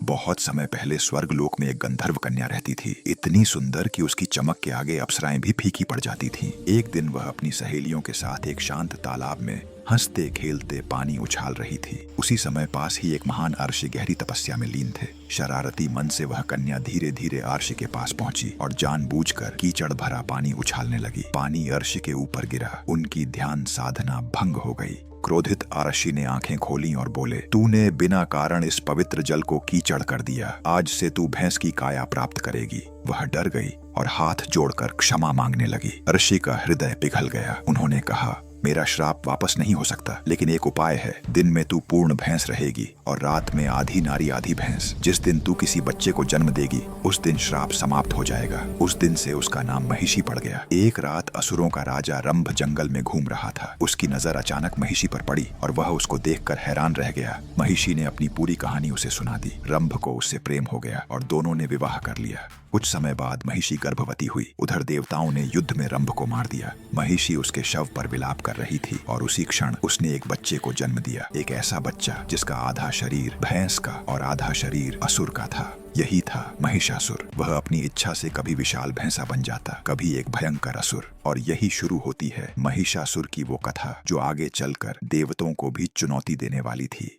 बहुत समय पहले स्वर्गलोक में एक गंधर्व कन्या रहती थी, इतनी सुंदर कि उसकी चमक के आगे अप्सराएं भी फीकी पड़ जाती थीं। एक दिन वह अपनी सहेलियों के साथ एक शांत तालाब में हंसते खेलते पानी उछाल रही थी। उसी समय पास ही एक महान अर्षि गहरी तपस्या में लीन थे। शरारती मन से वह कन्या धीरे धीरे अर्षि के पास पहुंची और जानबूझकर कीचड़ भरा पानी उछालने लगी। पानी अर्षि के ऊपर गिरा, उनकी ध्यान साधना भंग हो गई। क्रोधित अर्षि ने आंखें खोली और बोले, तूने बिना कारण इस पवित्र जल को कीचड़ कर दिया। आज से तू भैंस की काया प्राप्त करेगी। वह डर गई और हाथ जोड़कर क्षमा मांगने लगी। अर्षि का हृदय पिघल गया। उन्होंने कहा, मेरा श्राप वापस नहीं हो सकता, लेकिन एक उपाय है। दिन में तू पूर्ण भैंस रहेगी और रात में आधी नारी आधी भैंस। जिस दिन तू किसी बच्चे को जन्म देगी उस दिन श्राप समाप्त हो जाएगा। उस दिन से उसका नाम महिषी पड़ गया। एक रात असुरों का राजा रंभ जंगल में घूम रहा था। उसकी नजर अचानक महिषी पर पड़ी और वह उसको देखकर हैरान रह गया। महिषी ने अपनी पूरी कहानी उसे सुना दी। रंभ को उससे प्रेम हो गया और दोनों ने विवाह कर लिया। कुछ समय बाद महिषी गर्भवती हुई। उधर देवताओं ने युद्ध में रंभ को मार दिया। महिषी उसके शव पर विलाप कर रही थी और उसी क्षण उसने एक बच्चे को जन्म दिया। एक ऐसा बच्चा जिसका आधा शरीर भैंस का और आधा शरीर असुर का था। यही था महिषासुर। वह अपनी इच्छा से कभी विशाल भैंसा बन जाता, कभी एक भयंकर असुर। और यही शुरू होती है महिषासुर की वो कथा जो आगे चलकर देवताओं को भी चुनौती देने वाली थी।